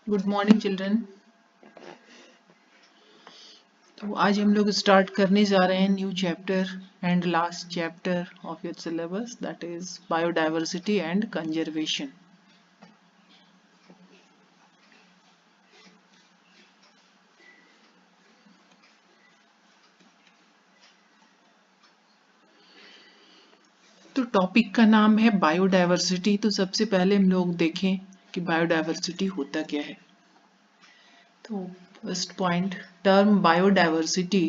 Good morning children. तो आज हम लोग स्टार्ट करने जा रहे हैं new chapter and last chapter of your syllabus, that is biodiversity and conservation. तो टॉपिक का नाम है बायोडाइवर्सिटी। तो सबसे पहले हम लोग देखें कि बायोडाइवर्सिटी होता क्या है। तो first point, term biodiversity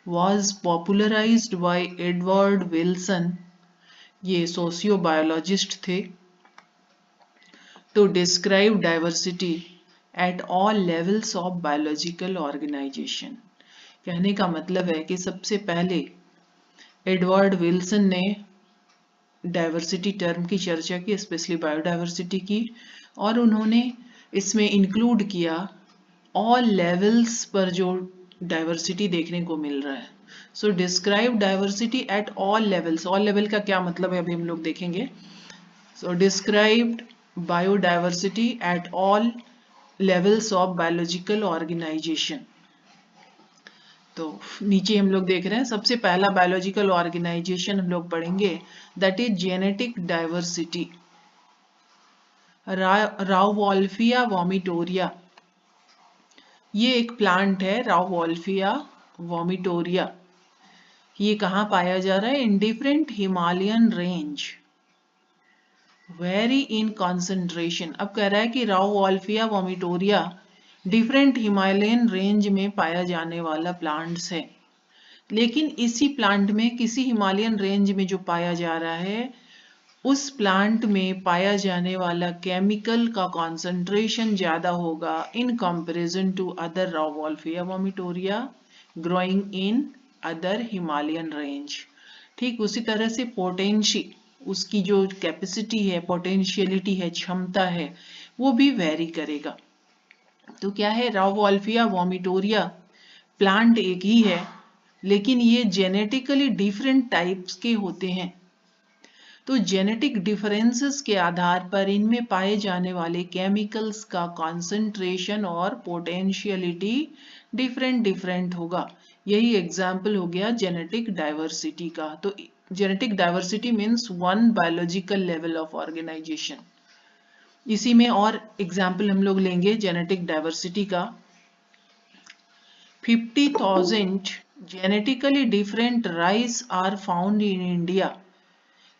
was popularized by Edward Wilson, ये सोशियो बायोलॉजिस्ट थे, to describe diversity at all levels of biological organization। कहने का मतलब है कि सबसे पहले एडवर्ड विल्सन ने डाइवर्सिटी टर्म की चर्चा की, स्पेशली बायोडाइवर्सिटी की, और उन्होंने इसमें इंक्लूड किया ऑल लेवल्स पर जो डाइवर्सिटी देखने को मिल रहा है। So describe diversity at all levels. All level का क्या मतलब है अभी हम लोग देखेंगे। So described biodiversity at all levels of biological organization। तो नीचे हम लोग देख रहे हैं, सबसे पहला बायोलॉजिकल ऑर्गेनाइजेशन हम लोग पढ़ेंगे, that is genetic diversity. Rauwolfia vomitoria, ये एक प्लांट है, राउवोल्फिया वोमिटोरिया। ये कहाँ पाया जा रहा है? In different Himalayan range, very in concentration. अब कह रहा है कि rauwolfia vomitoria different Himalayan range में पाया जाने वाला प्लांट्स है। लेकिन इसी प्लांट में, किसी हिमालयन रेंज में जो पाया जा रहा है, उस प्लांट में पाया जाने वाला केमिकल का कॉन्सेंट्रेशन ज्यादा होगा in comparison to other rauvolfia vomitoria growing in other Himalayan range. ठीक उसी तरह से पोटेंशी, उसकी जो कैपेसिटी है, पोटेंशियलिटी है, क्षमता है, वो भी वेरी करेगा। तो क्या है, राउवोल्फिया वोमिटोरिया प्लांट एक ही है, लेकिन ये जेनेटिकली डिफरेंट टाइप्स के होते हैं। तो जेनेटिक डिफरेंसेस के आधार पर इनमें पाए जाने वाले केमिकल्स का कॉन्सेंट्रेशन और पोटेंशियलिटी डिफरेंट डिफरेंट होगा। यही एग्जाम्पल हो गया जेनेटिक डाइवर्सिटी का। तो genetic diversity means one biological level of organization. इसी में और एग्जाम्पल हम लोग लेंगे जेनेटिक डाइवर्सिटी का। 50,000 genetically different rice are found in India.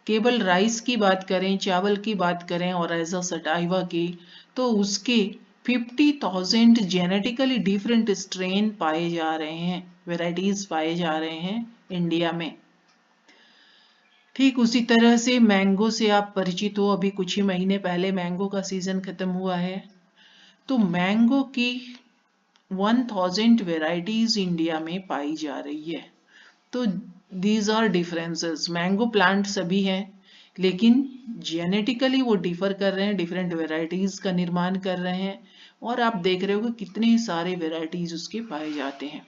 केवल राइस की बात करें, चावल की बात करें और ऐसा सटाइवा की, तो उसके 50,000 जेनेटिकली डिफरेंट स्ट्रेन पाए जा रहे हैं, वेराइटीज पाए जा रहे हैं इंडिया में। ठीक उसी तरह से मैंगो से आप परिचित हो, अभी कुछ ही महीने पहले मैंगो का सीजन खत्म हुआ है। तो मैंगो की 1000 वेराइटीज इंडिया में पाई जा रही है। तो these are differences. Mango plant सभी हैं, लेकिन जेनेटिकली वो डिफर कर रहे हैं, डिफरेंट वेराइटीज का निर्माण कर रहे हैं, और आप देख रहे हो कि कितने सारे वेराइटीज उसके पाए जाते हैं।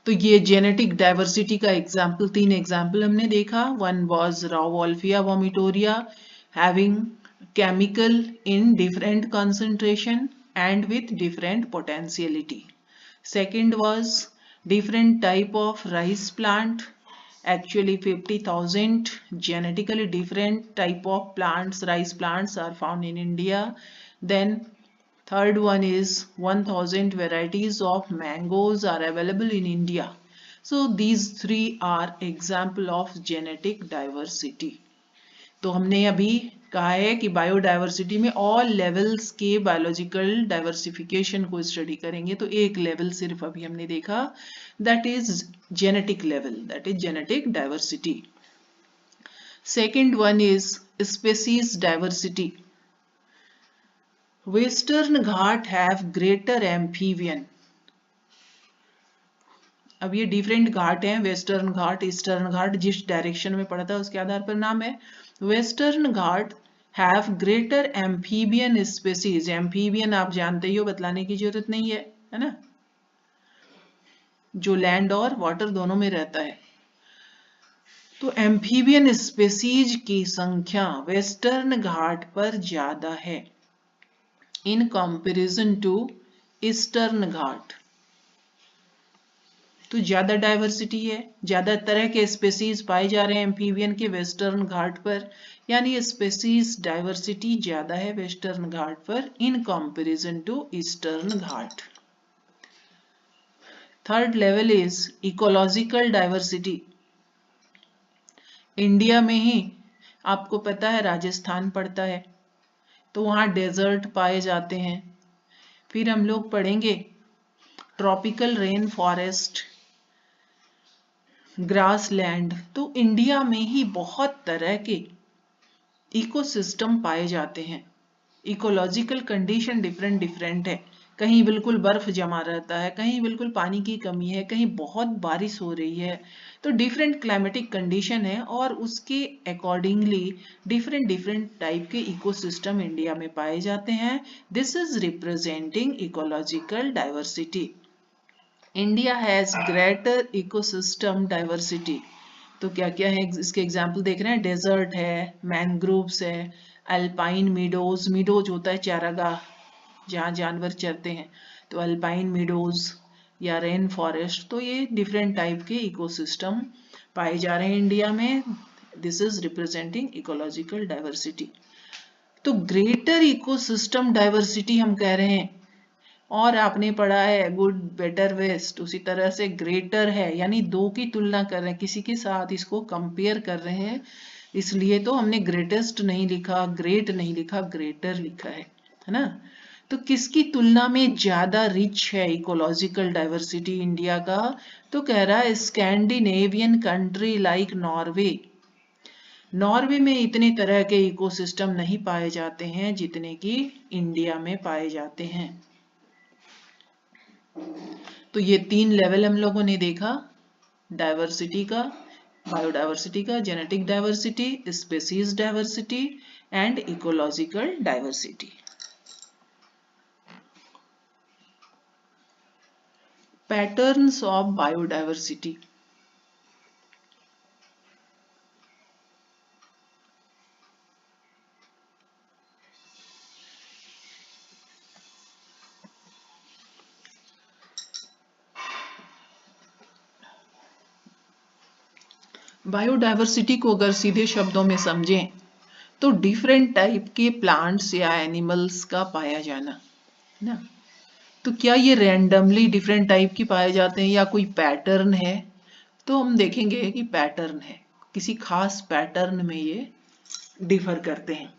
तो ये जेनेटिक डाइवर्सिटी का एग्जाम्पल, 3 एग्जाम्पल हमने देखा। One was rauwolfia vomitoria having chemical in different concentration and with different potentiality. Second was different type of rice plant. Actually 50,000 genetically different type of plants, rice plants are found in India. Then third one is 1000 varieties of mangoes are available in India. So these three are example of genetic diversity. तो हमने अभी कहा है कि biodiversity में all levels के biological diversification को study करेंगे। तो एक लेवल सिर्फ अभी हमने देखा, that is genetic level, that is genetic diversity. Second one is species diversity. Western Ghat have greater amphibian. अब ये डिफरेंट घाट हैं, वेस्टर्न घाट, ईस्टर्न घाट, जिस डायरेक्शन में पड़ता है उसके आधार पर नाम है। Western Ghat have greater amphibian species. Amphibian आप जानते ही हो, बतलाने की जरूरत नहीं है ना, जो लैंड और वाटर दोनों में रहता है। तो एम्फीबियन स्पेसीज की संख्या वेस्टर्न घाट पर ज्यादा है। इन कंपैरिजन टू ईस्टर्न घाट। तो ज्यादा डाइवर्सिटी है, ज्यादा तरह के स्पेसीज पाए जा रहे हैं एम्फीबियन के वेस्टर्न घाट पर, यानी स्पेसीज डाइवर्सिटी ज्यादा है वेस्टर्न घाट पर in comparison to eastern Ghat. Third level is ecological diversity. India में ही आपको पता है राजस्थान पड़ता है, तो वहाँ डेजर्ट पाए जाते हैं। फिर हम लोग पढ़ेंगे tropical rain forest, grass land. तो इंडिया में ही बहुत तरह के इकोसिस्टम पाए जाते हैं। इकोलॉजिकल कंडीशन डिफरेंट डिफरेंट है, कहीं बिल्कुल बर्फ जमा रहता है, कहीं बिल्कुल पानी की कमी है, कहीं बहुत बारिश हो रही है। तो डिफरेंट क्लाइमेटिक कंडीशन है और उसके अकॉर्डिंगली डिफरेंट डिफरेंट टाइप के इकोसिस्टम इंडिया में पाए जाते हैं। This is representing ecological diversity. India has greater ecosystem diversity. तो क्या क्या है इसके एग्जाम्पल देख रहे हैं, डेजर्ट है, मैनग्रोव्स है, अल्पाइन मीडोज, मीडोज होता है चारागाह जहाँ जानवर चरते हैं, तो अल्पाइन मीडोज या रेन फॉरेस्ट। तो ये डिफरेंट टाइप के इकोसिस्टम पाए जा रहे हैं इंडिया में। This is representing ecological diversity. तो ग्रेटर इकोसिस्टम डाइवर्सिटी हम कह रहे हैं, और आपने पढ़ा है गुड बेटर वेस्ट, उसी तरह से ग्रेटर है, यानी दो की तुलना कर रहे हैं, किसी के साथ इसको कंपेयर कर रहे हैं, इसलिए तो हमने ग्रेटेस्ट नहीं लिखा, ग्रेट नहीं लिखा, ग्रेटर लिखा है ना। तो किसकी तुलना में ज्यादा रिच है इकोलॉजिकल डाइवर्सिटी इंडिया का, तो कह रहा है Scandinavian country like Norway. Norway में इतने तरह के इकोसिस्टम नहीं पाए जाते हैं जितने कि इंडिया में पाए जाते हैं। तो ये तीन लेवल हम लोगों ने देखा, डाइवर्सिटी का, बायोडाइवर्सिटी का, genetic diversity, species diversity and ecological diversity. Patterns of biodiversity. Biodiversity को अगर सीधे शब्दों में समझें तो डिफरेंट टाइप के प्लांट्स या एनिमल्स का पाया जाना ना। तो क्या ये रैंडमली डिफरेंट टाइप की पाए जाते हैं या कोई पैटर्न है, तो हम देखेंगे कि पैटर्न है, किसी खास पैटर्न में ये डिफर करते हैं।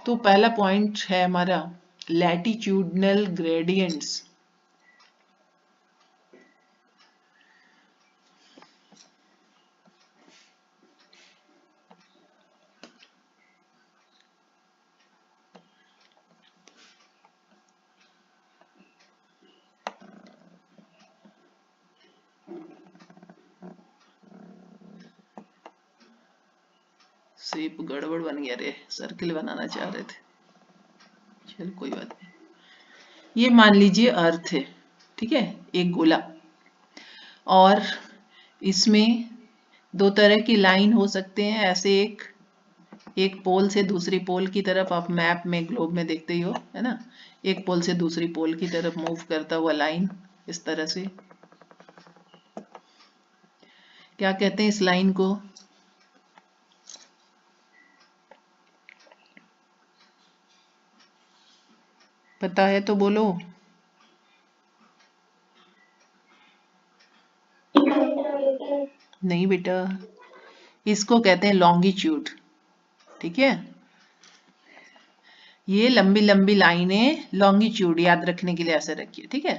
तो पहला पॉइंट है हमारा लैटिट्यूडनल ग्रेडियंट्स। शेप गड़बड़ बन गया रे, सर्किल बनाना चाह रहे थे, चल कोई बात नहीं। ये मान लीजिए अर्थ है, ठीक है, एक गोला, और इसमें दो तरह की लाइन हो सकते हैं, ऐसे एक पोल से दूसरी पोल की तरफ, आप मैप में ग्लोब में देखते ही हो, है ना, एक पोल से दूसरी पोल की तरफ मूव करता हुआ लाइन, इस तरह से। क्या कहते हैं इस लाइन को? पता है तो बोलो। नहीं बेटा, इसको कहते हैं लॉन्गिट्यूड, ठीक है। ये लंबी लंबी लाइनें लॉन्गिट्यूड याद रखने के लिए ऐसे रखिए, ठीक है।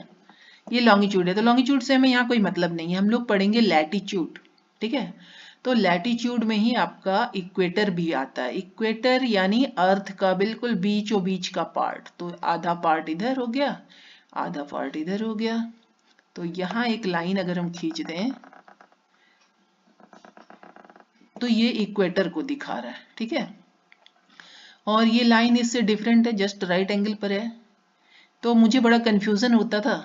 ये लॉन्गिट्यूड है, तो लॉन्गिट्यूड से हमें यहाँ कोई मतलब नहीं है, हम लोग पढ़ेंगे लैटिट्यूड, ठीक है। तो लैटिट्यूड में ही आपका इक्वेटर भी आता है। इक्वेटर यानी अर्थ का बिल्कुल बीचों बीच का पार्ट, तो आधा पार्ट इधर हो गया, आधा पार्ट इधर हो गया। तो यहाँ एक लाइन अगर हम खींच दें तो ये इक्वेटर को दिखा रहा है, ठीक है। और ये लाइन इससे डिफरेंट है, जस्ट राइट एंगल पर है। तो मुझे बड़ा कंफ्यूजन होता था,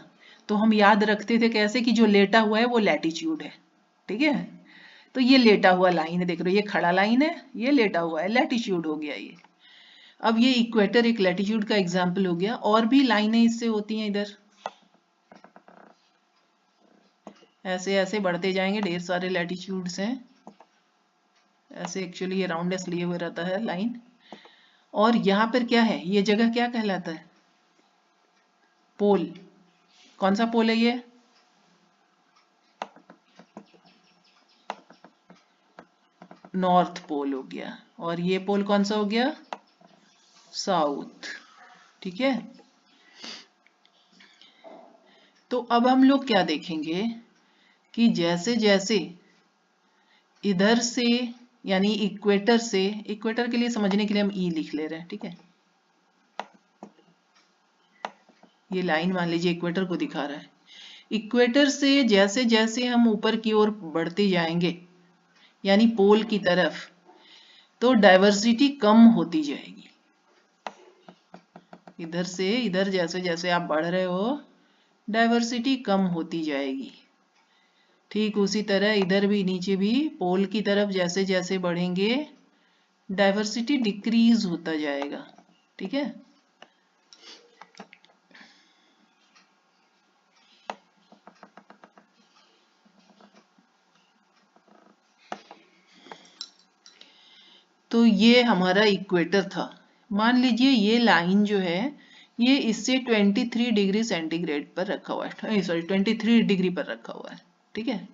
तो हम याद रखते थे कैसे कि जो लेटा हुआ है वो लैटिट्यूड है, ठीक है। तो ये लेटा हुआ लाइन है, देख रहे हो, ये खड़ा लाइन है, ये लेटा हुआ है, लैटिट्यूड हो गया ये। अब ये इक्वेटर एक लैटिट्यूड का एग्जाम्पल हो गया, और भी लाइनें इससे होती हैं इधर, ऐसे ऐसे बढ़ते जाएंगे, ढेर सारे लैटिट्यूड्स हैं, ऐसे एक्चुअली ये राउंडनेस लिए हुए रहता है लाइन। और यहाँ पर क्या है, ये जगह क्या कहलाता है, पोल। कौन सा पोल है ये, नॉर्थ पोल हो गया, और ये पोल कौन सा हो गया, साउथ। ठीक है, तो अब हम लोग क्या देखेंगे कि जैसे जैसे इधर से, यानी इक्वेटर से, इक्वेटर के लिए समझने के लिए हम ई लिख ले रहे हैं, ठीक है, ये लाइन मान लीजिए इक्वेटर को दिखा रहा है। इक्वेटर से जैसे जैसे हम ऊपर की ओर बढ़ते जाएंगे, यानी पोल की तरफ, तो डाइवर्सिटी कम होती जाएगी। इधर से इधर जैसे जैसे आप बढ़ रहे हो, डाइवर्सिटी कम होती जाएगी। ठीक उसी तरह इधर भी, नीचे भी पोल की तरफ जैसे जैसे बढ़ेंगे, डाइवर्सिटी डिक्रीज होता जाएगा। ठीक है, तो ये हमारा इक्वेटर था। मान लीजिए ये लाइन जो है, ये इससे 23 डिग्री सेंटीग्रेड पर रखा हुआ है, सॉरी 23 डिग्री पर रखा हुआ है। ठीक है,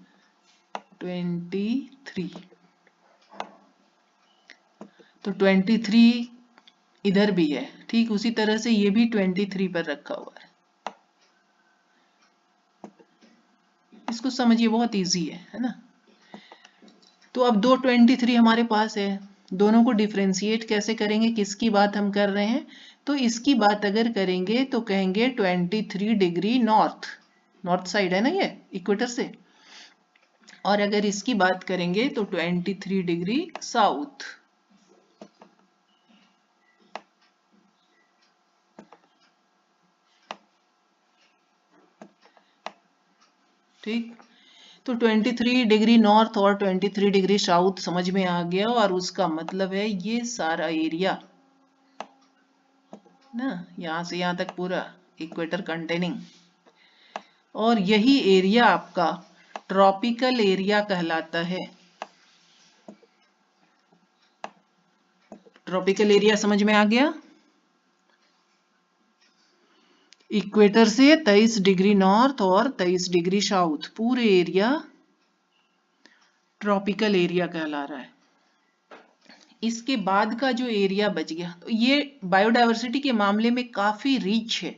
23, तो 23 इधर भी है, ठीक उसी तरह से ये भी 23 पर रखा हुआ है। इसको समझिए, बहुत इजी है ना। तो अब दो 23 हमारे पास है, दोनों को डिफ्रेंशिएट कैसे करेंगे, किसकी बात हम कर रहे हैं, तो इसकी बात अगर करेंगे तो कहेंगे 23 डिग्री नॉर्थ, नॉर्थ साइड है ना ये इक्वेटर से, और अगर इसकी बात करेंगे तो 23 डिग्री साउथ। ठीक, तो 23 डिग्री नॉर्थ और 23 डिग्री साउथ समझ में आ गया, और उसका मतलब है ये सारा एरिया ना, यहां से यहां तक पूरा इक्वेटर कंटेनिंग, और यही एरिया आपका ट्रॉपिकल एरिया कहलाता है। ट्रॉपिकल एरिया समझ में आ गया, इक्वेटर से 23 डिग्री नॉर्थ और 23 डिग्री साउथ, पूरे एरिया ट्रॉपिकल एरिया कहला रहा है। इसके बाद का जो एरिया बच गया, तो ये बायोडायवर्सिटी के मामले में काफी रिच है।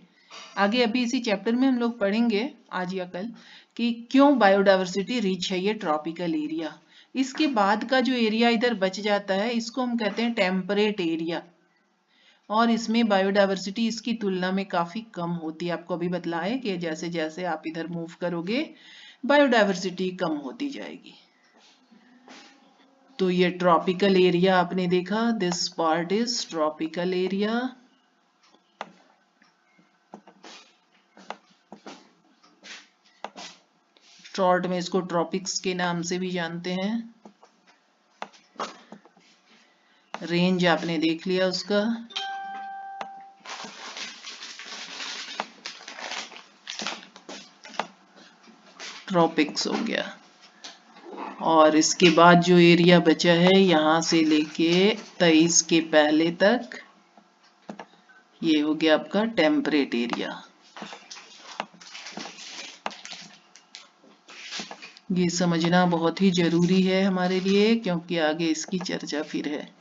आगे अभी इसी चैप्टर में हम लोग पढ़ेंगे आज या कल कि क्यों बायोडायवर्सिटी रिच है ये ट्रॉपिकल एरिया। इसके बाद का जो एरिया इधर बच जाता है, इसको हम कहते हैं टेम्परेट एरिया, और इसमें बायोडायवर्सिटी इसकी तुलना में काफी कम होती है। आपको अभी बतलाए कि जैसे जैसे आप इधर मूव करोगे, बायोडायवर्सिटी कम होती जाएगी। तो ये ट्रॉपिकल एरिया आपने देखा, this part is tropical area. Short में इसको ट्रॉपिक्स के नाम से भी जानते हैं। रेंज आपने देख लिया उसका। ट्रॉपिक्स हो गया, और इसके बाद जो एरिया बचा है यहां से लेके 23 के पहले तक, ये हो गया आपका टेम्परेट एरिया। ये समझना बहुत ही जरूरी है हमारे लिए, क्योंकि आगे इसकी चर्चा फिर है।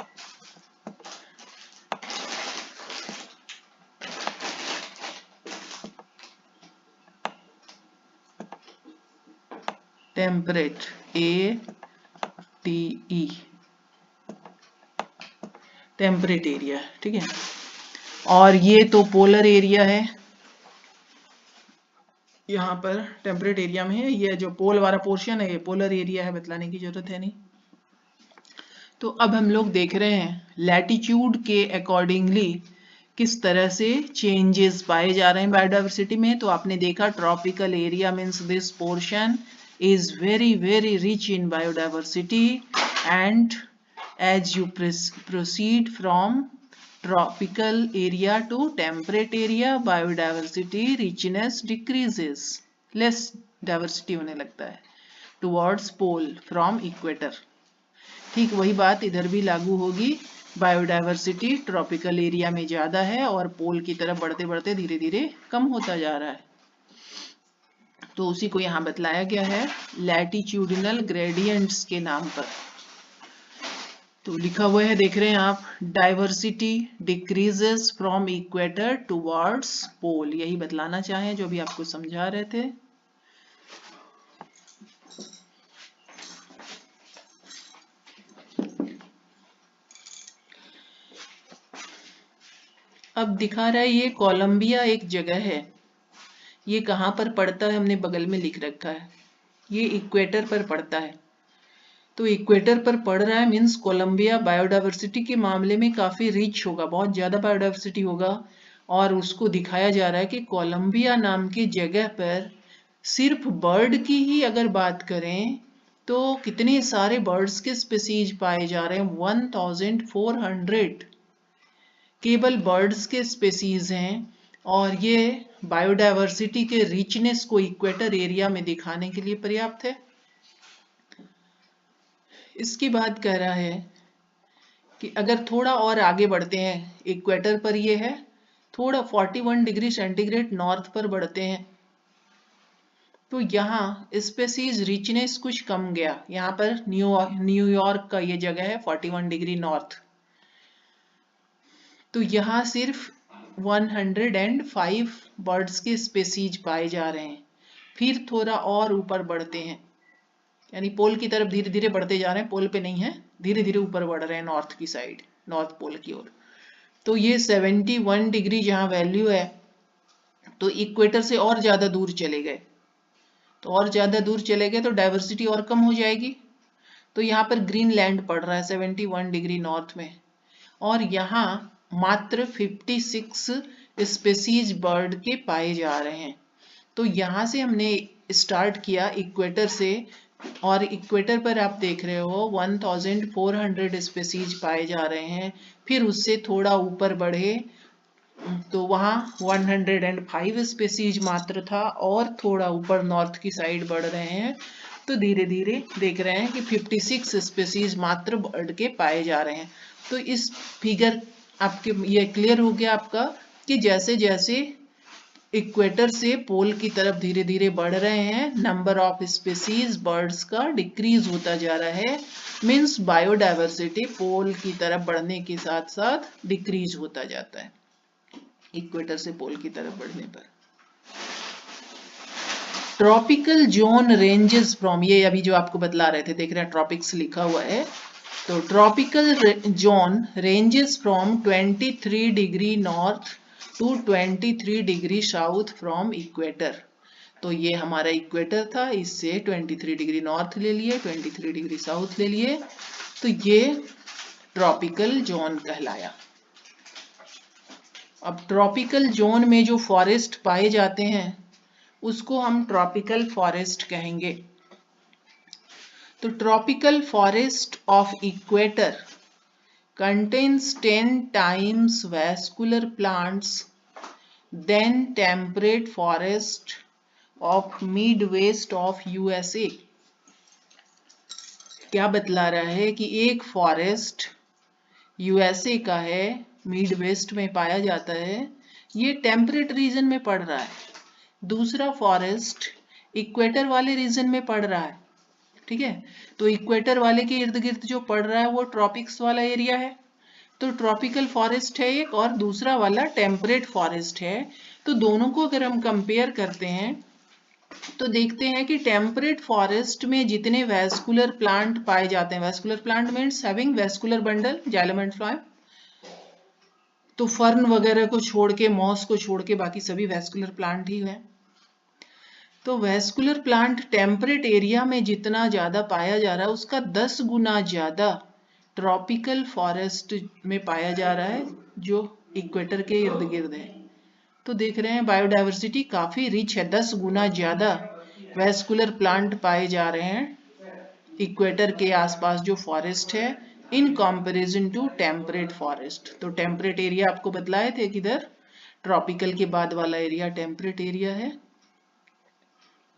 Temperate, ATE, temperate area. ठीक है, और ये तो पोलर एरिया है, यहाँ पर टेम्परेट एरिया में है, ये जो पोल वाला पोर्शन है ये पोलर एरिया है, बतलाने की जरूरत है नहीं। तो अब हम लोग देख रहे हैं लैटिट्यूड के अकॉर्डिंगली किस तरह से चेंजेस पाए जा रहे हैं बायोडायवर्सिटी में। तो आपने देखा tropical area means this portion is very rich in biodiversity, and as you proceed from tropical area to temperate area biodiversity richness decreases, less diversity होने लगता है टुवर्ड्स पोल फ्रॉम इक्वेटर। ठीक वही बात इधर भी लागू होगी, बायोडाइवर्सिटी ट्रॉपिकल एरिया में ज़्यादा है और पोल की तरफ बढ़ते बढ़ते धीरे धीरे कम होता जा रहा है। तो उसी को यहाँ बतलाया गया है लैटिट्यूडिनल ग्रेडियंट्स के नाम पर। तो लिखा हुआ है, देख रहे हैं आप, diversity decreases from equator towards pole, यही बतलाना चाहें जो भी आपको समझा रहे थे। अब दिखा रहा है ये कोलंबिया एक जगह है, ये कहाँ पर पड़ता है हमने बगल में लिख रखा है, ये इक्वेटर पर पड़ता है। तो इक्वेटर पर पड़ रहा है मीन्स कोलंबिया बायोडाइवर्सिटी के मामले में काफ़ी रिच होगा, बहुत ज़्यादा बायोडाइवर्सिटी होगा। और उसको दिखाया जा रहा है कि कोलंबिया नाम की जगह पर सिर्फ बर्ड की ही अगर बात करें तो कितने सारे बर्ड्स के स्पीसीज पाए जा रहे हैं, 1400 केवल बर्ड्स के स्पीसीज हैं। और ये बायोडाइवर्सिटी के रिचनेस को इक्वेटर एरिया में दिखाने के लिए पर्याप्त है। इसकी बात कह रहा है कि अगर थोड़ा और आगे बढ़ते हैं, इक्वेटर पर ये है, थोड़ा 41 डिग्री सेंटीग्रेड नॉर्थ पर बढ़ते हैं तो यहाँ स्पेसीज रिचनेस कुछ कम गया। यहाँ पर न्यूयॉर्क का ये जगह है 41 डिग्री नॉर्थ, तो यहाँ सिर्फ 105 बर्ड्स के स्पेसीज पाए जा रहे हैं। फिर थोड़ा और ऊपर बढ़ते हैं, यानी पोल की तरफ धीरे धीरे बढ़ते जा रहे हैं, पोल पे नहीं है, धीरे धीरे ऊपर बढ़ रहे हैं नॉर्थ की साइड, नॉर्थ पोल की ओर। तो ये 71 डिग्री जहाँ वैल्यू है तो इक्वेटर से और ज़्यादा दूर चले गए, तो और ज़्यादा दूर चले गए तो डाइवर्सिटी और कम हो जाएगी। तो यहाँ पर ग्रीनलैंड पड़ रहा है 71 डिग्री नॉर्थ में, और यहाँ मात्र 56 स्पेसीज बर्ड के पाए जा रहे हैं। तो यहाँ से हमने स्टार्ट किया इक्वेटर से, और इक्वेटर पर आप देख रहे हो 1400 स्पेसीज पाए जा रहे हैं। फिर उससे थोड़ा ऊपर बढ़े तो वहाँ 105 स्पेसीज मात्र था, और थोड़ा ऊपर नॉर्थ की साइड बढ़ रहे हैं तो धीरे धीरे देख रहे हैं कि 56 स्पेसीज मात्र बर्ड के पाए जा रहे हैं। तो इस फिगर आपके ये क्लियर हो गया आपका कि जैसे जैसे इक्वेटर से पोल की तरफ धीरे धीरे बढ़ रहे हैं, नंबर ऑफ स्पेसीज बर्ड्स का डिक्रीज होता जा रहा है, मीन्स बायोडाइवर्सिटी पोल की तरफ बढ़ने के साथ साथ डिक्रीज होता जाता है इक्वेटर से पोल की तरफ बढ़ने पर। ट्रॉपिकल जोन रेंजेस फ्रॉम, ये अभी जो आपको बतला रहे थे, देख रहे हैं ट्रॉपिक्स लिखा हुआ है, तो tropical zone ranges from 23 degree north to 23 degree south from equator. तो ये हमारा इक्वेटर था, इससे 23 डिग्री नॉर्थ ले लिए, 23 डिग्री साउथ ले लिए, तो ये ट्रॉपिकल जोन कहलाया। अब ट्रॉपिकल जोन में जो फॉरेस्ट पाए जाते हैं उसको हम ट्रॉपिकल फॉरेस्ट कहेंगे। तो tropical forest of equator contains 10 times vascular plants than temperate forest of Midwest of USA। क्या बतला रहा है कि एक फॉरेस्ट यूएसए का है, मिड वेस्ट में पाया जाता है, ये टेम्परेट रीजन में पड़ रहा है, दूसरा फॉरेस्ट इक्वेटर वाले रीजन में पड़ रहा है। ठीक है, तो इक्वेटर वाले के इर्द गिर्द जो पड़ रहा है वो ट्रॉपिक्स वाला एरिया है, तो ट्रॉपिकल फॉरेस्ट है एक, और दूसरा वाला टेम्परेट फॉरेस्ट है। तो दोनों को अगर हम कंपेयर करते हैं तो देखते हैं कि टेम्परेट फॉरेस्ट में जितने वैस्कुलर प्लांट पाए जाते हैं, vascular plant means having vascular bundle, xylem and phloem, तो फर्न वगैरह को छोड़ के, मॉस को छोड़ के बाकी सभी वैस्कुलर प्लांट ही हैं। तो वैस्कुलर प्लांट टेम्परेट एरिया में जितना ज़्यादा पाया जा रहा है उसका 10 गुना ज़्यादा ट्रॉपिकल फॉरेस्ट में पाया जा रहा है जो इक्वेटर के इर्द गिर्द है। तो देख रहे हैं बायोडाइवर्सिटी काफ़ी रिच है, 10 गुना ज़्यादा वैस्कुलर प्लांट पाए जा रहे हैं इक्वेटर के आसपास जो फॉरेस्ट है in comparison to temperate forest. तो टेम्परेट एरिया आपको बतलाए थे किधर, ट्रॉपिकल के बाद वाला एरिया टेम्परेट एरिया है।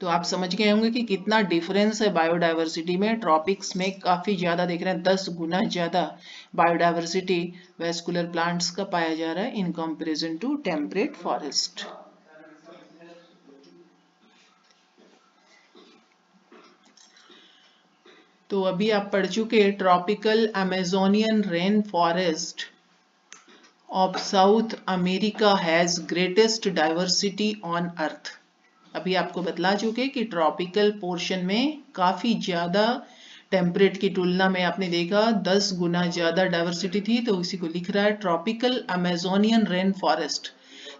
तो आप समझ गए होंगे कि कितना डिफरेंस है बायोडायवर्सिटी में। ट्रॉपिक्स में काफी ज्यादा देख रहे हैं, 10 गुना ज्यादा बायोडायवर्सिटी वेस्कुलर प्लांट्स का पाया जा रहा है in comparison to temperate forest. तो अभी आप पढ़ चुके tropical Amazonian rain forest of South America has greatest diversity on earth. अभी आपको बतला चुके कि ट्रॉपिकल पोर्शन में काफी ज्यादा टेम्परेट की तुलना में आपने देखा 10 गुना ज्यादा डाइवर्सिटी थी, तो इसी को लिख रहा है ट्रॉपिकल अमेजोनियन रेन फॉरेस्ट।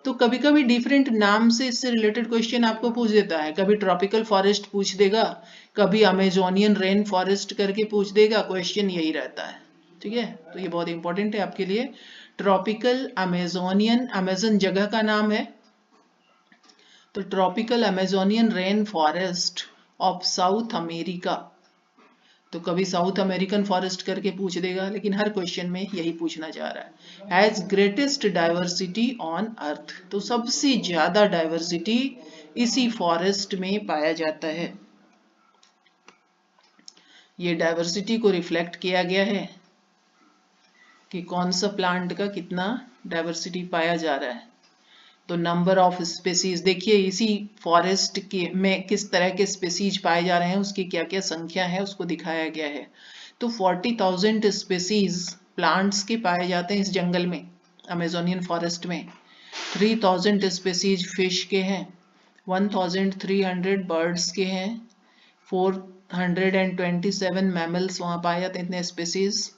तो कभी कभी डिफरेंट नाम से इससे रिलेटेड क्वेश्चन आपको पूछ देता है, कभी ट्रॉपिकल फॉरेस्ट पूछ देगा, कभी अमेजोनियन रेन फॉरेस्ट करके पूछ देगा, क्वेश्चन यही रहता है। ठीक है, तो ये बहुत इंपॉर्टेंट है आपके लिए। ट्रॉपिकल अमेजोनियन, अमेजन जगह का नाम है, तो tropical Amazonian rain forest of South America. तो कभी साउथ अमेरिकन फॉरेस्ट करके पूछ देगा, लेकिन हर क्वेश्चन में यही पूछना चाह रहा है। हैज ग्रेटेस्ट डाइवर्सिटी ऑन अर्थ, तो सबसे ज्यादा डाइवर्सिटी इसी फॉरेस्ट में पाया जाता है। ये डाइवर्सिटी को रिफ्लेक्ट किया गया है कि कौन सा प्लांट का कितना डाइवर्सिटी पाया जा रहा है। तो नंबर ऑफ स्पेसीज देखिए, इसी फॉरेस्ट के में किस तरह के स्पेसीज पाए जा रहे हैं, उसकी क्या क्या संख्या है उसको दिखाया गया है। तो 40,000 स्पेसीज प्लांट्स के पाए जाते हैं इस जंगल में, अमेजोनियन फॉरेस्ट में। 3,000 स्पेसीज फिश के हैं, 1,300 बर्ड्स के हैं, 427 मैमल्स वहाँ पाए जाते हैं, इतने स्पेसीज।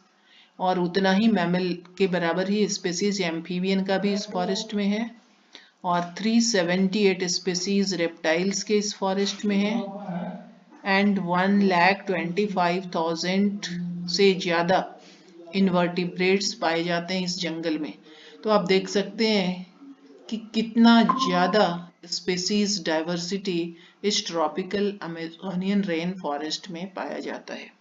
और उतना ही मैमल के बराबर ही स्पेसीज एम्फीबियन का भी इस फॉरेस्ट में है, और 378 स्पेसीज रेप्टाइल्स के इस फॉरेस्ट में है, एंड 1,25,000 से ज्यादा इनवर्टिब्रेट्स पाए जाते हैं इस जंगल में। तो आप देख सकते हैं कि कितना ज्यादा स्पेसीज डाइवर्सिटी इस ट्रॉपिकल अमेजोनियन रेन फॉरेस्ट में पाया जाता है।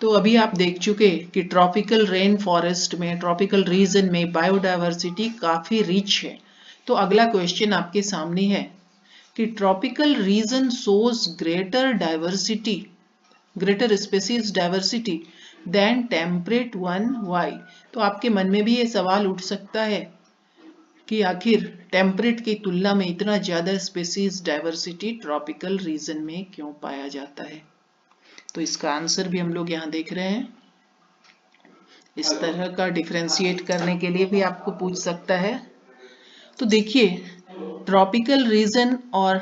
तो अभी आप देख चुके कि ट्रॉपिकल रेन फॉरेस्ट में, ट्रॉपिकल रीजन में बायोडायवर्सिटी काफी रिच है। तो अगला क्वेश्चन आपके सामने है कि tropical region shows greater diversity, greater species diversity than temperate one, why. तो आपके मन में भी ये सवाल उठ सकता है कि आखिर टेम्परेट की तुलना में इतना ज्यादा स्पेसीज डाइवर्सिटी ट्रॉपिकल रीजन में क्यों पाया जाता है। तो इसका आंसर भी हम लोग यहाँ देख रहे हैं। इस तरह का डिफरेंशिएट करने के लिए भी आपको पूछ सकता है। तो देखिए, ट्रॉपिकल रीजन और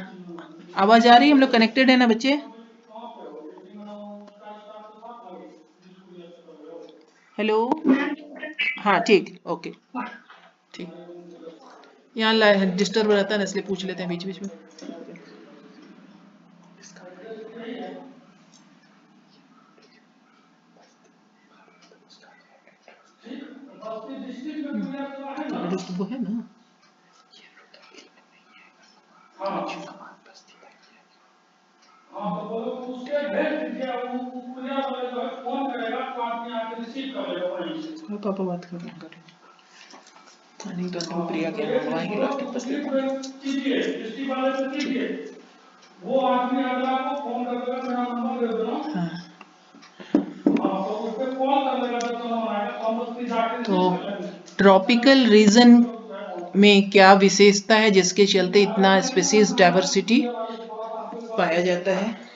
आवाज आ रही है, हम लोग कनेक्टेड है ना बच्चे? हेलो, हाँ ठीक, ओके ठीक। यहाँ डिस्टर्ब रहता है ना, इसलिए पूछ लेते हैं बीच बीच में। वो है ना, हाँ तो बोलो उसके भेज दीजिए, वो कुरियर वाले जो है फोन करेगा तो आदमी आके रिसीव कर लेगा वहीं से। पापा बात कर रहे हैं, नहीं तो तुम प्रिया के यहाँ मंगवाएंगे लास्ट में बस कीजिए, डिस्ट्रिक्ट वाले पे कीजिए, वो आदमी अगला को फोन कर देगा, मेरा नंबर दे देना। हाँ तो उस पे कॉल कर लेगा जब सामान आएगा, तो हम लोग जाके रिसीव कर लेंगे। ट्रॉपिकल रीजन में क्या विशेषता है जिसके चलते इतना स्पीशीज डाइवर्सिटी पाया जाता है?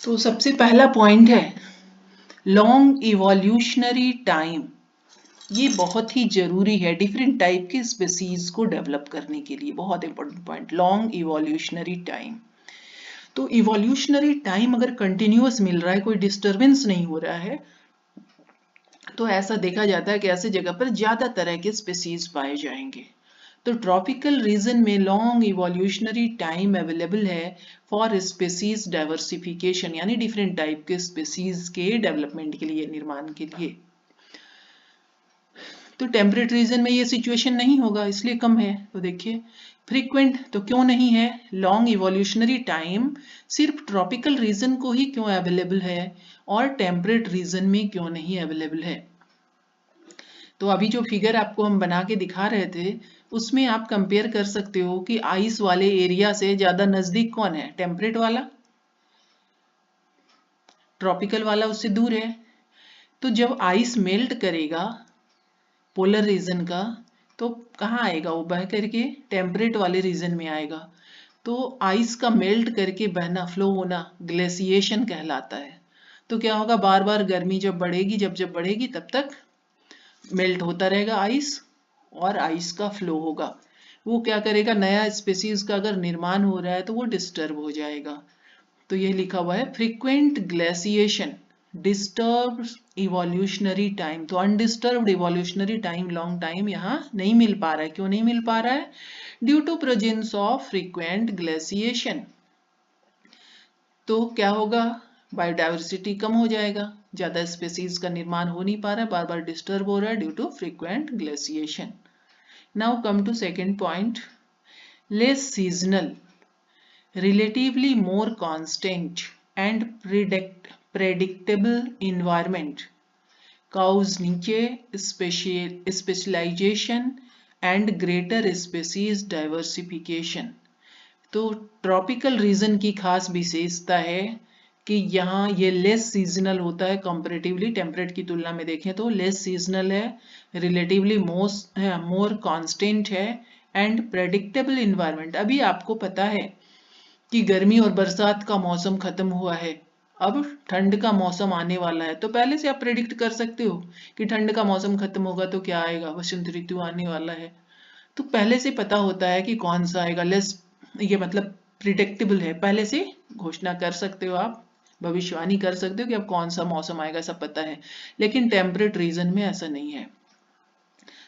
तो सबसे पहला पॉइंट है लॉन्ग इवोल्यूशनरी टाइम। ये बहुत ही जरूरी है डिफरेंट टाइप के स्पीशीज को डेवलप करने के लिए, बहुत important point, long evolutionary time. तो इवोल्यूशनरी टाइम अगर कंटिन्यूअस मिल रहा है, कोई डिस्टरबेंस नहीं हो रहा है, तो ऐसा देखा जाता है कि ऐसे जगह पर ज्यादा तरह के स्पीशीज पाए जाएंगे। तो ट्रॉपिकल रीजन में लॉन्ग इवोल्यूशनरी टाइम अवेलेबल है फॉर स्पेसीज डाइवर्सिफिकेशन, यानी डिफरेंट टाइप के स्पेसीज के डेवलपमेंट के लिए, निर्माण के लिए। तो टेम्परेट रीजन में ये सिचुएशन नहीं होगा, इसलिए कम है। तो देखिए फ्रीक्वेंट तो क्यों नहीं है, लॉन्ग इवोल्यूशनरी टाइम सिर्फ ट्रॉपिकल रीजन को ही क्यों अवेलेबल है और टेम्परेट रीजन में क्यों नहीं अवेलेबल है। तो अभी जो फिगर आपको हम बना के दिखा रहे थे उसमें आप कंपेयर कर सकते हो कि आइस वाले एरिया से ज्यादा नजदीक कौन है, टेम्परेट वाला, ट्रॉपिकल वाला उससे दूर है। तो जब आइस मेल्ट करेगा पोलर रीजन का, तो कहाँ आएगा वो, बह करके टेम्परेट वाले रीजन में आएगा। तो आइस का मेल्ट करके बहना, फ्लो होना ग्लेसिएशन कहलाता है। तो क्या होगा, बार बार गर्मी जब बढ़ेगी, जब बढ़ेगी तब तक मेल्ट होता रहेगा आइस, और आइस का फ्लो होगा। वो क्या करेगा, नया स्पेसीज का अगर निर्माण हो रहा है तो वो डिस्टर्ब हो जाएगा। तो ये लिखा हुआ है frequent glaciation disturb evolutionary time. तो undisturbed evolutionary time, long time यहाँ नहीं मिल पा रहा है। क्यों नहीं मिल पा रहा है, due to presence of frequent glaciation. तो क्या होगा, बायोडाइवर्सिटी कम हो जाएगा, ज्यादा स्पेसीज का निर्माण हो नहीं पा रहा है, बार बार डिस्टर्ब हो रहा है due to frequent glaciation. Now come to second point, less seasonal, relatively more constant and predictable environment cause niche specialization and greater species diversification। तो ट्रॉपिकल रीजन की खास विशेषता है कि यहाँ ये लेस सीजनल होता है, कंपैरेटिवली टेम्परेट की तुलना में देखें तो लेस सीजनल है, रिलेटिवली मोर कांस्टेंट है एंड प्रेडिक्टेबल इन्वायरमेंट। अभी आपको पता है कि गर्मी और बरसात का मौसम खत्म हुआ है, अब ठंड का मौसम आने वाला है। तो पहले से आप प्रेडिक्ट कर सकते हो कि ठंड का मौसम खत्म होगा तो क्या आएगा, वसंत ऋतु आने वाला है। तो पहले से पता होता है कि कौन सा आएगा, लेस ये मतलब प्रिडिक्टेबल है, पहले से घोषणा कर सकते हो आप, भविष्यवाणी कर सकते हो कि अब कौन सा मौसम आएगा, सब पता है। लेकिन टेम्परेट रीजन में ऐसा नहीं है।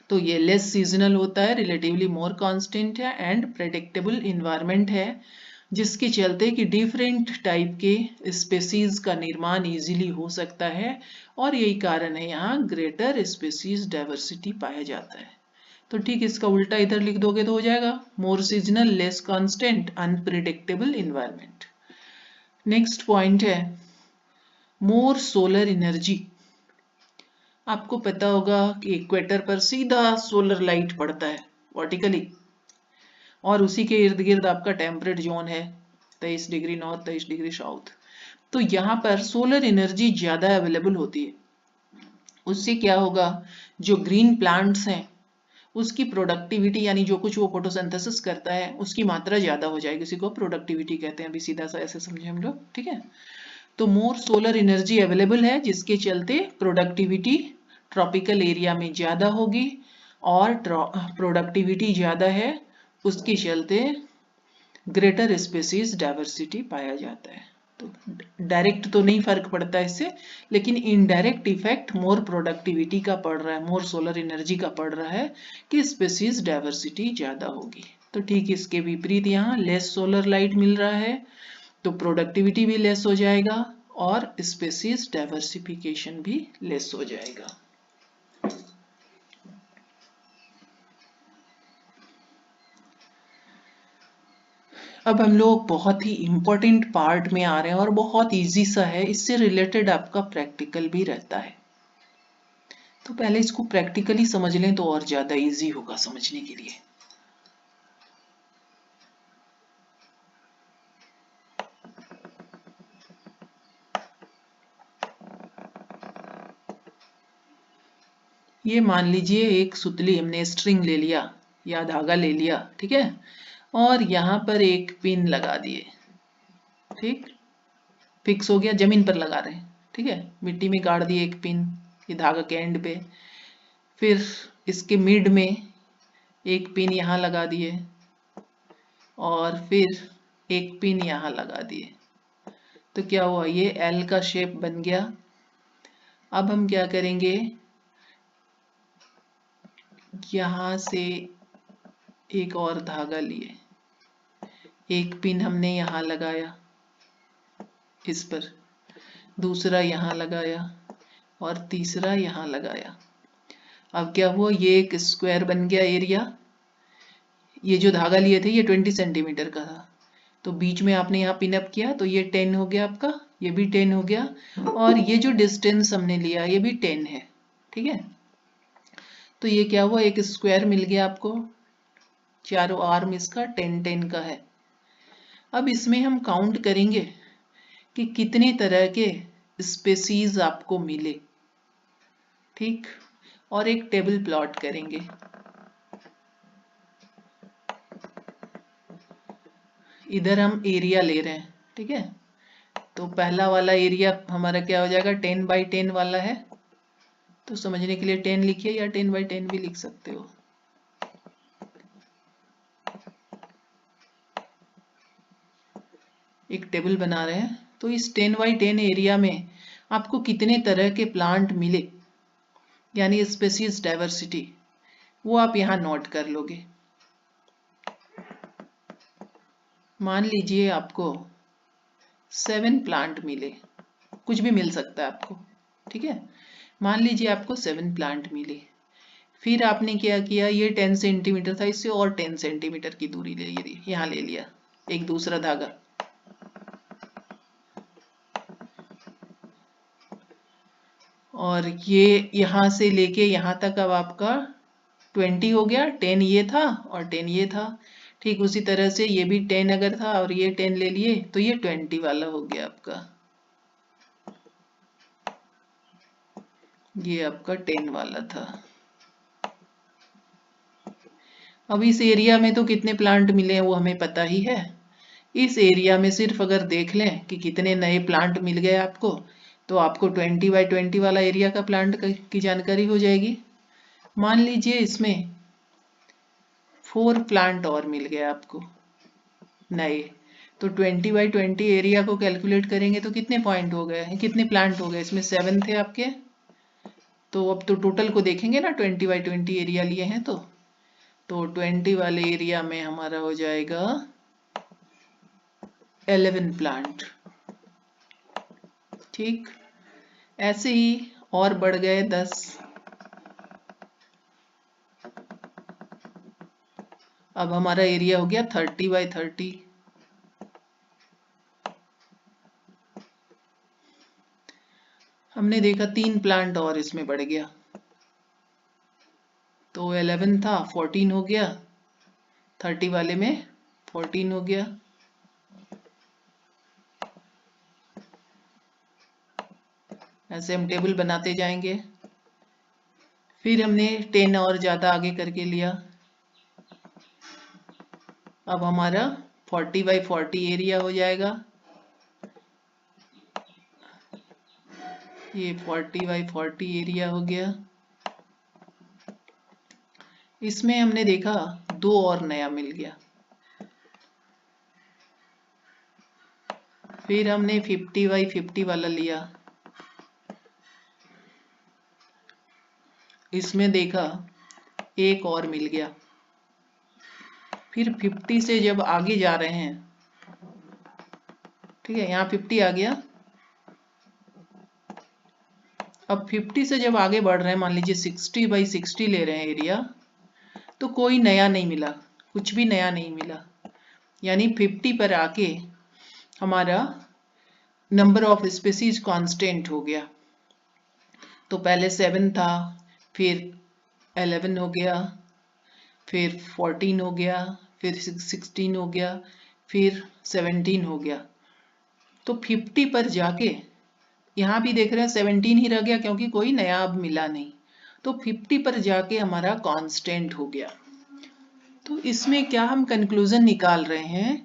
तो ये लेस सीजनल होता है, रिलेटिवली मोर कांस्टेंट है एंड प्रेडिक्टेबल इन्वायरमेंट है, जिसके चलते कि डिफरेंट टाइप के स्पेसीज का निर्माण इजीली हो सकता है, और यही कारण है यहाँ ग्रेटर स्पेसीज डाइवर्सिटी पाया जाता है। तो ठीक इसका उल्टा इधर लिख दोगे तो हो जाएगा more seasonal, less constant, unpredictable environment. Next point है मोर सोलर एनर्जी। आपको पता होगा कि इक्वेटर पर सीधा सोलर लाइट पड़ता है वर्टिकली, और उसी के इर्द गिर्द आपका टेम्परेट जोन है, 23 डिग्री नॉर्थ, 23 डिग्री साउथ। तो यहाँ पर सोलर एनर्जी ज्यादा अवेलेबल होती है। उससे क्या होगा, जो ग्रीन प्लांट्स हैं उसकी प्रोडक्टिविटी, यानी जो कुछ वो फोटोसिंथेसिस करता है उसकी मात्रा ज्यादा हो जाएगी, उसी को प्रोडक्टिविटी कहते हैं। अभी सीधा सा ऐसे समझे हम लोग, ठीक है। तो मोर सोलर एनर्जी अवेलेबल है, जिसके चलते प्रोडक्टिविटी ट्रॉपिकल एरिया में ज्यादा होगी, और प्रोडक्टिविटी ज्यादा है उसके चलते ग्रेटर स्पेसीज डाइवर्सिटी पाया जाता है। तो डायरेक्ट तो नहीं फर्क पड़ता इससे, लेकिन इनडायरेक्ट इफेक्ट मोर प्रोडक्टिविटी का पड़ रहा है, मोर सोलर एनर्जी का पड़ रहा है कि स्पेसीज डाइवर्सिटी ज्यादा होगी। तो ठीक इसके विपरीत यहाँ लेस सोलर लाइट मिल रहा है तो प्रोडक्टिविटी भी लेस हो जाएगा और स्पेसीज डाइवर्सिफिकेशन भी लेस हो जाएगा। अब हम लोग बहुत ही इंपॉर्टेंट पार्ट में आ रहे हैं और बहुत इजी सा है, इससे रिलेटेड आपका प्रैक्टिकल भी रहता है। तो पहले इसको प्रैक्टिकली समझ लें तो और ज्यादा इजी होगा समझने के लिए। ये मान लीजिए एक सुतली, हमने स्ट्रिंग ले लिया या धागा ले लिया, ठीक है, और यहाँ पर एक पिन लगा दिए, ठीक, फिक्स हो गया, जमीन पर लगा रहे हैं, ठीक है, मिट्टी में गाड़ दिए एक पिन ये धागा के एंड पे, फिर इसके मिड में एक पिन यहाँ लगा दिए और फिर एक पिन यहाँ लगा दिए। तो क्या हुआ, ये एल का शेप बन गया। अब हम क्या करेंगे, यहाँ से एक और धागा लिए, एक पिन हमने यहाँ लगाया इस पर, दूसरा यहाँ लगाया और तीसरा यहाँ लगाया। अब क्या हुआ, ये एक स्क्वायर बन गया एरिया। ये जो धागा लिए थे ये 20 सेंटीमीटर का था, तो बीच में आपने यहाँ पिन अप किया तो ये 10 हो गया आपका, ये भी 10 हो गया, और ये जो डिस्टेंस हमने लिया ये भी 10 है। ठीक है, तो ये क्या हुआ, एक स्क्वायर मिल गया आपको, चारों आर्म इसका 10-10 का है। अब इसमें हम काउंट करेंगे कि कितने तरह के स्पेसीज आपको मिले। ठीक, और एक टेबल प्लॉट करेंगे। इधर हम एरिया ले रहे हैं। ठीक है, तो पहला वाला एरिया हमारा क्या हो जाएगा, 10x10 वाला है, तो समझने के लिए 10 लिखिए या 10x10 भी लिख सकते हो। एक टेबल बना रहे हैं, तो इस 10x10 एरिया में आपको कितने तरह के प्लांट मिले, यानी स्पेसीज डाइवर्सिटी, वो आप यहाँ नोट कर लोगे। मान लीजिए आपको 7 प्लांट मिले, कुछ भी मिल सकता है आपको। ठीक है, मान लीजिए आपको 7 प्लांट मिले, फिर आपने क्या किया, ये 10 सेंटीमीटर था, इससे और 10 सेंटीमीटर की दूरी ले ली, यहाँ ले लिया एक दूसरा धागा, और ये यहाँ से लेके यहाँ तक अब आपका 20 हो गया। 10 ये था और 10 ये था। ठीक उसी तरह से ये भी 10 अगर था और ये 10 ले लिए तो ये 20 वाला हो गया आपका, ये आपका 10 वाला था। अब इस एरिया में तो कितने प्लांट मिले हैं वो हमें पता ही है। इस एरिया में सिर्फ अगर देख लें कि कितने नए प्लांट मिल गए आपको, तो आपको 20x20 वाला एरिया का प्लांट की जानकारी हो जाएगी। मान लीजिए इसमें 4 प्लांट और मिल गए आपको नए, तो 20x20 एरिया को कैलकुलेट करेंगे तो कितने पॉइंट हो गए हैं, कितने प्लांट हो गए, इसमें 7 थे आपके, तो अब तो टोटल को देखेंगे ना, 20x20 एरिया लिए हैं तो 20 वाले एरिया में हमारा हो जाएगा 11 प्लांट। ठीक, ऐसे ही और बढ़ गए 10। अब हमारा एरिया हो गया 30x30। हमने देखा 3 प्लांट और इसमें बढ़ गया, तो 11 था 14 हो गया, 30 वाले में 14 हो गया। ऐसे हम टेबल बनाते जाएंगे। फिर हमने 10 और ज़्यादा आगे करके लिया। अब हमारा 40x40 एरिया हो जाएगा। ये 40x40 एरिया हो गया। इसमें हमने देखा 2 और नया मिल गया। फिर हमने 50x50 वाला लिया। इसमें देखा एक और मिल गया। फिर 50 से जब आगे जा रहे हैं, ठीक है, यहाँ 50 आ गया। अब 50 से जब आगे बढ़ रहे हैं, मान लीजिए 60x60 ले रहे हैं एरिया, तो कोई नया नहीं मिला, कुछ भी नया नहीं मिला, यानी 50 पर आके हमारा नंबर ऑफ स्पीसीज कांस्टेंट हो गया। तो पहले 7 था, फिर 11 हो गया, फिर 14 हो गया, फिर 16 हो गया, फिर 17 हो गया। तो 50 पर जाके यहाँ भी देख रहे हैं 17 ही रह गया, क्योंकि कोई नया अब मिला नहीं। तो 50 पर जाके हमारा कांस्टेंट हो गया। तो इसमें क्या हम कंक्लूजन निकाल रहे हैं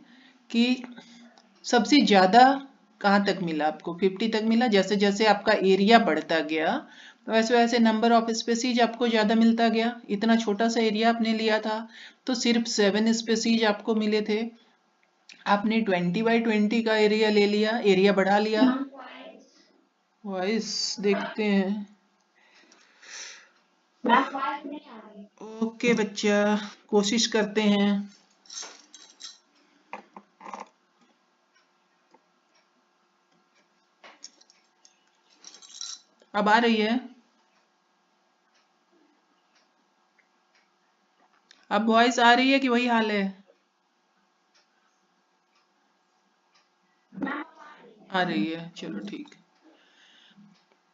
कि सबसे ज्यादा कहाँ तक मिला आपको, 50 तक मिला। जैसे जैसे आपका एरिया बढ़ता गया वैसे वैसे नंबर ऑफ स्पेसीज आपको ज्यादा मिलता गया। इतना छोटा सा एरिया आपने लिया था तो सिर्फ 7 स्पेसीज आपको मिले थे। आपने 20x20 का एरिया ले लिया, एरिया बढ़ा लिया। वॉइस देखते हैं। ओके बच्चा, कोशिश करते हैं। अब आ रही है? अब वॉइस आ रही है कि वही हाल है? आ रही है, चलो ठीक।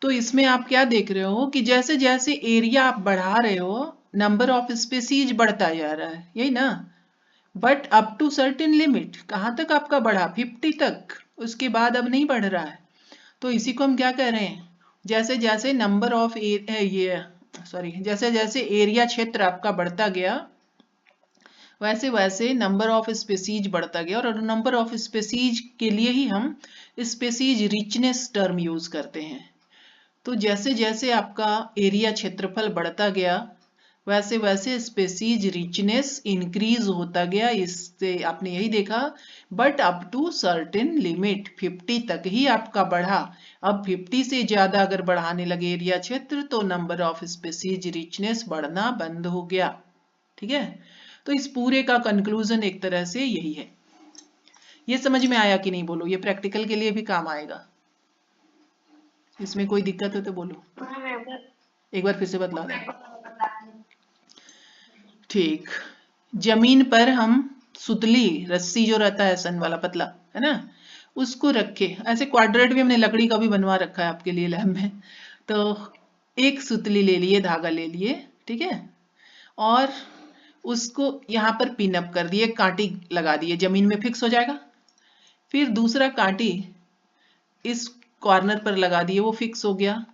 तो इसमें आप क्या देख रहे हो कि जैसे जैसे एरिया आप बढ़ा रहे हो, नंबर ऑफ स्पेसीज बढ़ता जा रहा है, यही ना? But up to certain limit, कहाँ तक आपका बढ़ा? 50 तक। उसके बाद अब नहीं बढ़ रहा है। तो इसी को हम क्या कह रहे हैं, जैसे जैसे नंबर ऑफ ये सॉरी जैसे जैसे एरिया क्षेत्र आपका बढ़ता गया, वैसे वैसे नंबर ऑफ स्पेसीज बढ़ता गया। और नंबर ऑफ स्पेसीज के लिए ही हम स्पेसीज रिचनेस टर्म यूज करते हैं। तो जैसे जैसे आपका एरिया क्षेत्रफल बढ़ता गया, वैसे वैसे स्पेसीज रिचनेस इंक्रीज होता गया। इससे आपने यही देखा, but up to certain limit, 50 तक ही आपका बढ़ा। अब 50 से ज्यादा अगर बढ़ाने लगे एरिया क्षेत्र, तो नंबर ऑफ स्पेसीज रिचनेस बढ़ना बंद हो गया। ठीक है? तो इस पूरे का कंक्लूजन एक तरह से यही है। ये समझ में आया कि नहीं बोलो? ये प्रैक्टिकल के लिए भी काम आएगा। इसमें कोई दिक्कत हो तो बोलो, एक बार फिर से बतला दो। ठीक। जमीन पर हम सुतली रस्सी जो रहता है, सन वाला पतला, है ना, उसको रखे। ऐसे क्वाड्रेट भी हमने लकड़ी का भी बनवा रखा है आपके लिए लैब में। तो एक सुतली ले लिए, धागा ले लिए, ठीक है, और उसको यहाँ पर पिन अप कर दिए, कांटी लगा दिए, जमीन में फिक्स हो जाएगा। फिर दूसरा कांटी इस कॉर्नर पर लगा दिए, वो फिक्स हो गया।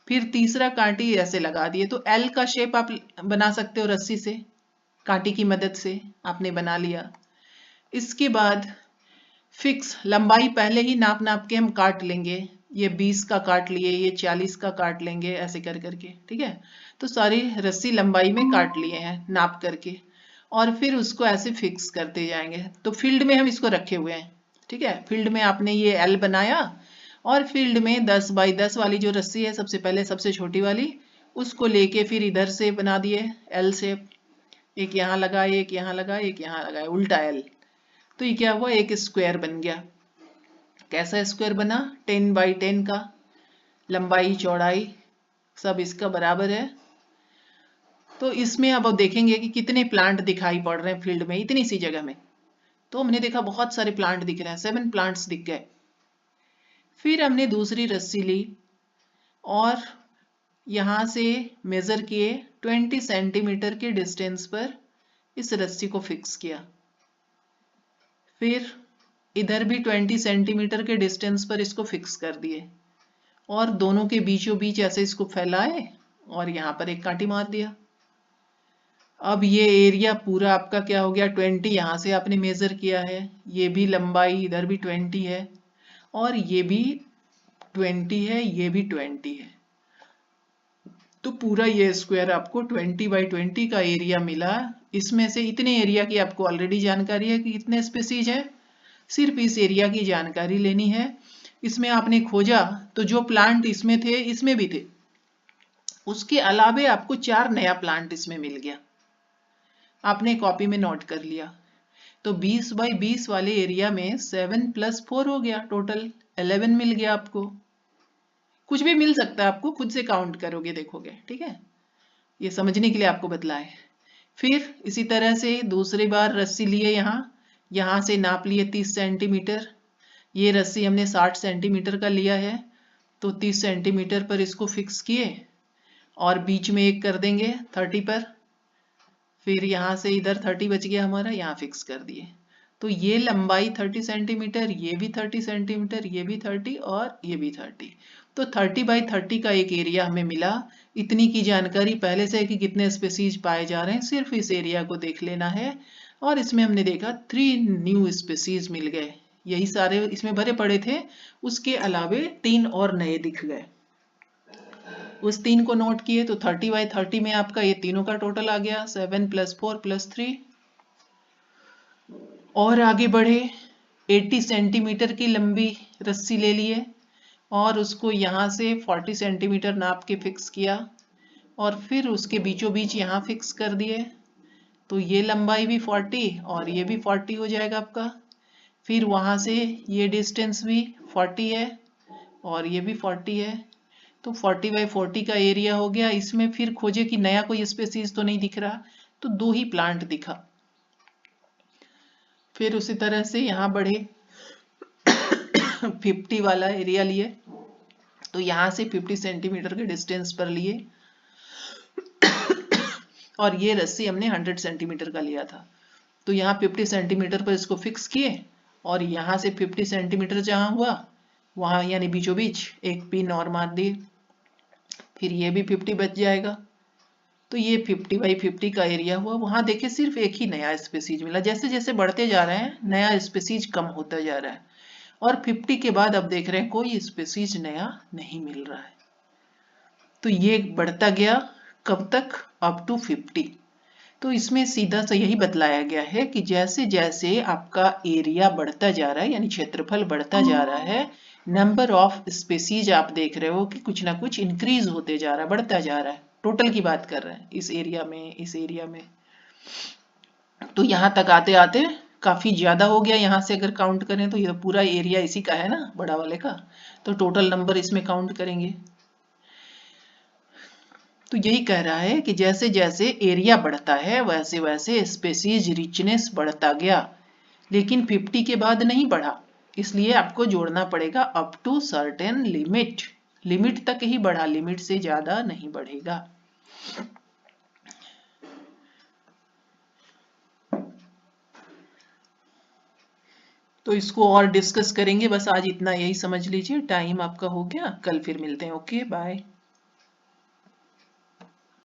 फिर तीसरा कांटी ऐसे लगा दिए। तो एल का शेप आप बना सकते हो रस्सी से, कांटी की मदद से आपने बना लिया। इसके बाद फिक्स लंबाई पहले ही नाप नाप के हम काट लेंगे। ये 20 का काट लिए, ये 40 का काट लेंगे, ऐसे कर करके, ठीक है। तो सारी रस्सी लंबाई में काट लिए हैं नाप करके, और फिर उसको ऐसे फिक्स करते जाएंगे। तो फील्ड में हम इसको रखे हुए हैं, ठीक है। फील्ड में आपने ये एल बनाया, और फील्ड में 10 बाई 10 वाली जो रस्सी है, सबसे पहले सबसे छोटी वाली, उसको लेके फिर इधर से बना दिए एल शेप। एक यहाँ लगा, एक यहाँ लगा, एक यहाँ लगा, उल्टा एल। तो ये क्या हुआ, एक स्क्वायर बन गया। कैसा स्क्वायर बना? 10 बाई 10 का, लंबाई चौड़ाई सब इसका बराबर है। तो इसमें अब देखेंगे कि कितने प्लांट दिखाई पड़ रहे हैं फील्ड में, इतनी सी जगह में। तो हमने देखा बहुत सारे प्लांट दिख रहे हैं, 7 प्लांट्स दिख गए। फिर हमने दूसरी रस्सी ली और यहाँ से मेजर किए, 20 सेंटीमीटर के डिस्टेंस पर इस रस्सी को फिक्स किया। फिर इधर भी 20 सेंटीमीटर के डिस्टेंस पर इसको फिक्स कर दिए, और दोनों के बीचों बीच ऐसे इसको फैलाए, और यहाँ पर एक कांटी मार दिया। अब ये एरिया पूरा आपका क्या हो गया, 20 यहाँ से आपने मेजर किया है, ये भी लंबाई इधर भी 20 है, और ये भी 20 है, ये भी 20 है। तो पूरा ये स्क्वायर आपको 20 बाई 20 का एरिया मिला। इसमें से इतने एरिया की आपको ऑलरेडी जानकारी है कि कितने स्पेसीज है, सिर्फ इस एरिया की जानकारी लेनी है। इसमें आपने खोजा तो जो प्लांट इसमें थे, इसमें भी थे, उसके अलावे आपको 4 नया प्लांट इसमें मिल गया। आपने कॉपी में नोट कर लिया। तो 20 बाई 20 वाले एरिया में 7 + 4 हो गया, टोटल 11 मिल गया आपको। कुछ भी मिल सकता है, आपको खुद से काउंट करोगे देखोगे, ठीक है। ये समझने के लिए आपको बतलाए। फिर इसी तरह से दूसरी बार रस्सी लिए, यहाँ से नाप लिए 30 सेंटीमीटर। ये रस्सी हमने 60 सेंटीमीटर का लिया है, तो 30 सेंटीमीटर पर इसको फिक्स किए, और बीच में एक कर देंगे 30 पर। फिर यहाँ से इधर 30 बच गया हमारा, यहाँ फिक्स कर दिए। तो ये लंबाई 30 सेंटीमीटर, ये भी 30 सेंटीमीटर, ये भी 30, और ये भी 30। तो 30 बाई 30 का एक एरिया हमें मिला। इतनी की जानकारी पहले से है कि कितने स्पेसीज पाए जा रहे हैं, सिर्फ इस एरिया को देख लेना है। और इसमें हमने देखा 3 न्यू स्पेसीज मिल गए। यही सारे इसमें भरे पड़े थे, उसके अलावे 3 और नए दिख गए। उस 3 को नोट किए, तो 30 बाई 30 में आपका ये तीनों का टोटल आ गया, 7 + 4 + 3। और आगे बढ़े, 80 सेंटीमीटर की लंबी रस्सी ले लिए, और उसको यहाँ से 40 सेंटीमीटर नाप के फिक्स किया। और फिर उसके बीचों बीच यहाँ फिक्स कर दिए, तो ये लंबाई भी 40 और ये भी 40 हो जाएगा आपका। फिर वहां से ये डिस्टेंस भी 40 है और ये भी 40 है, तो 40/40 का एरिया हो गया। इसमें फिर खोजे कि नया कोई स्पेसीज तो नहीं दिख रहा, तो 2 ही प्लांट दिखा। फिर उसी तरह से यहाँ बढ़े 50 वाला एरिया लिए, तो यहाँ से 50 सेंटीमीटर के डिस्टेंस पर लिए और ये रस्सी हमने 100 सेंटीमीटर का लिया था, तो यहाँ 50 सेंटीमीटर पर इसको फिक्स किए और यहाँ से 50 सेंटीमीटर जहाँ हुआ वहाँ यानी बीचों बीच एक पिन और मार दिए, फिर ये भी 50 बच जाएगा। तो ये 50/50 का एरिया हुआ। वहां देखे सिर्फ एक ही नया स्पेसीज मिला। जैसे जैसे बढ़ते जा रहे हैं नया स्पेसीज कम होता जा रहा है और 50 के बाद अब देख रहे हैं कोई स्पेसीज नया नहीं मिल रहा है। तो ये बढ़ता गया कब तक, अप टू 50। तो इसमें सीधा सा यही बतलाया गया है कि जैसे जैसे आपका एरिया बढ़ता जा रहा है यानी क्षेत्रफल बढ़ता जा रहा है, नंबर ऑफ स्पेसीज आप देख रहे हो कि कुछ ना कुछ इंक्रीज होते जा रहा है, बढ़ता जा रहा है। टोटल की बात कर रहे हैं, इस एरिया में इस एरिया में। तो यहाँ तक आते आते काफी ज्यादा हो गया। यहाँ से अगर काउंट करें तो ये पूरा एरिया इसी का है ना, बड़ा वाले का, तो टोटल नंबर इसमें काउंट करेंगे। तो यही कह रहा है कि जैसे जैसे एरिया बढ़ता है वैसे वैसे स्पेसीज रिचनेस बढ़ता गया, लेकिन 50 के बाद नहीं बढ़ा, इसलिए आपको जोड़ना पड़ेगा up to certain limit. Limit तक ही बढ़ा, लिमिट से ज्यादा नहीं बढ़ेगा। तो इसको और डिस्कस करेंगे, बस आज इतना यही समझ लीजिए। टाइम आपका हो गया, कल फिर मिलते हैं। Okay bye.